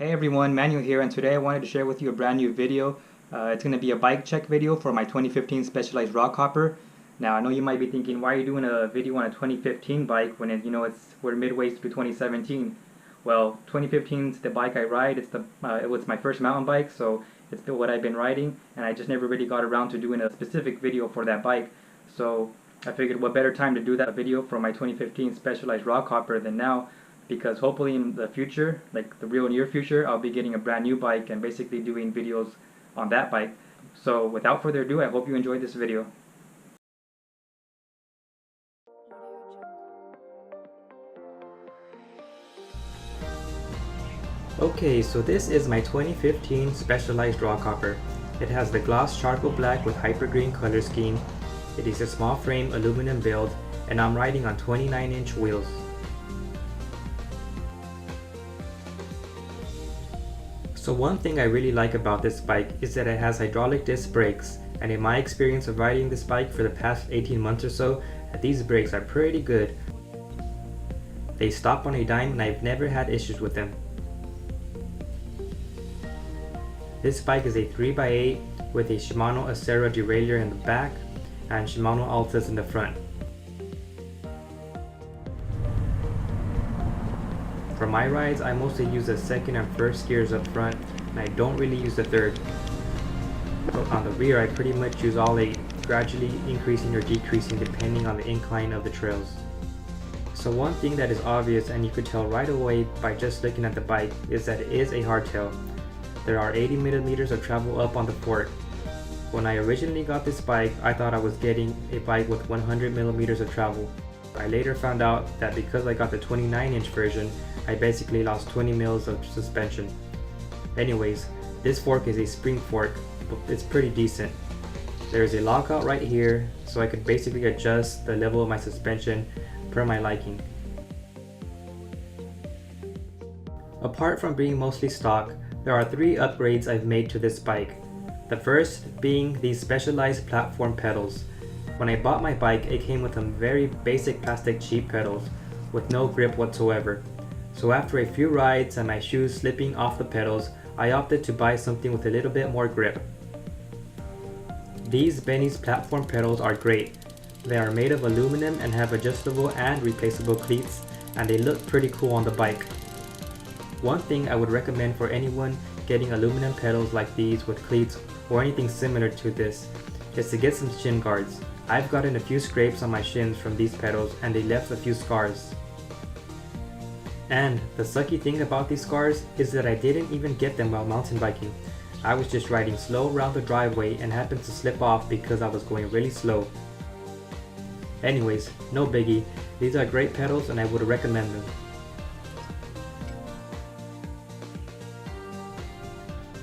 Hey everyone, Manuel here, and today I wanted to share with you a brand new video. It's going to be a bike check video for my 2015 Specialized Rockhopper. Now I know you might be thinking, why are you doing a video on a 2015 bike when we're midway through 2017? Well, 2015 is the bike I ride. It was my first mountain bike, so it's been what I've been riding, and I just never really got around to doing a specific video for that bike. So I figured what better time to do that video for my 2015 Specialized Rockhopper than now, because hopefully in the future, like the real near future, I'll be getting a brand new bike and basically doing videos on that bike. So without further ado, I hope you enjoyed this video. Okay, so this is my 2015 Specialized Rockhopper. It has the gloss charcoal black with hyper green color scheme. It is a small frame aluminum build, and I'm riding on 29-inch wheels. So one thing I really like about this bike is that it has hydraulic disc brakes, and in my experience of riding this bike for the past 18 months or so, these brakes are pretty good. They stop on a dime and I've never had issues with them. This bike is a 3x8 with a Shimano Acera derailleur in the back and Shimano Altas in the front. For my rides, I mostly use the second and first gears up front, and I don't really use the third. But on the rear, I pretty much use all 8, gradually increasing or decreasing depending on the incline of the trails. So one thing that is obvious, and you could tell right away by just looking at the bike, is that it is a hardtail. There are 80 millimeters of travel up on the fork. When I originally got this bike, I thought I was getting a bike with 100 millimeters of travel. I later found out that because I got the 29-inch version, I basically lost 20 mils of suspension. Anyways, this fork is a spring fork, but it's pretty decent. There is a lockout right here, so I could basically adjust the level of my suspension per my liking. Apart from being mostly stock, there are 3 upgrades I've made to this bike. The first being these specialized platform pedals. When I bought my bike, it came with some very basic plastic cheap pedals with no grip whatsoever. So after a few rides and my shoes slipping off the pedals, I opted to buy something with a little bit more grip. These Benny's platform pedals are great. They are made of aluminum and have adjustable and replaceable cleats, and they look pretty cool on the bike. One thing I would recommend for anyone getting aluminum pedals like these with cleats or anything similar to this is to get some shin guards. I've gotten a few scrapes on my shins from these pedals and they left a few scars. And the sucky thing about these scars is that I didn't even get them while mountain biking. I was just riding slow around the driveway and happened to slip off because I was going really slow. Anyways, no biggie, these are great pedals and I would recommend them.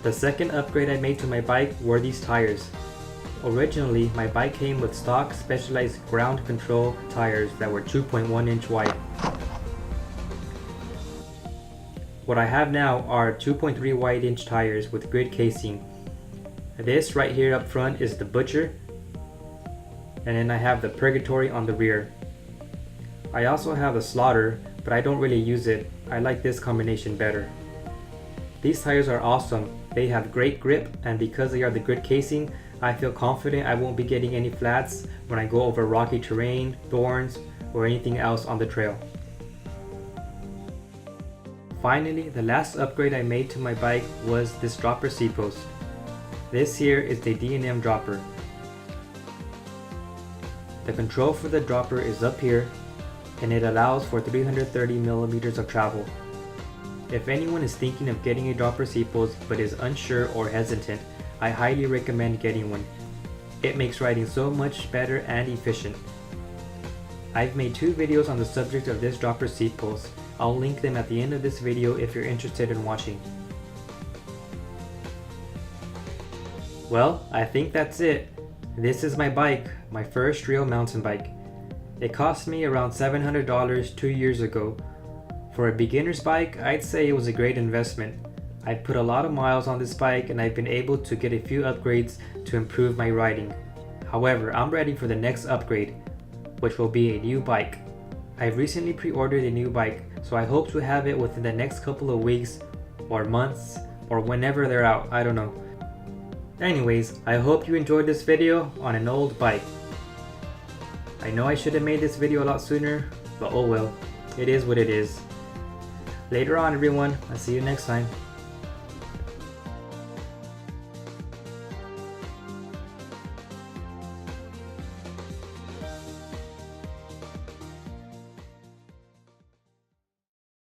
The second upgrade I made to my bike were these tires. Originally, my bike came with stock Specialized ground control tires that were 2.1 inch wide. What I have now are 2.3 wide inch tires with grid casing. This right here up front is the Butcher, and then I have the Purgatory on the rear. I also have the Slaughter, but I don't really use it. I like this combination better. These tires are awesome. They have great grip, and because they are the grid casing, I feel confident I won't be getting any flats when I go over rocky terrain, thorns, or anything else on the trail. Finally, the last upgrade I made to my bike was this dropper seat post. This here is the D&M dropper. The control for the dropper is up here, and it allows for 330 millimeters of travel. If anyone is thinking of getting a dropper seat post but is unsure or hesitant, I highly recommend getting one. It makes riding so much better and efficient. I've made 2 videos on the subject of this dropper seat post. I'll link them at the end of this video if you're interested in watching. Well, I think that's it. This is my bike, my first real mountain bike. It cost me around $700 2 years ago. For a beginner's bike, I'd say it was a great investment. I put a lot of miles on this bike and I've been able to get a few upgrades to improve my riding. However, I'm ready for the next upgrade, which will be a new bike. I've recently pre-ordered a new bike, so I hope to have it within the next couple of weeks or months or whenever they're out, I don't know. Anyways, I hope you enjoyed this video on an old bike. I know I should have made this video a lot sooner, but oh well, it is what it is. Later on everyone, I'll see you next time.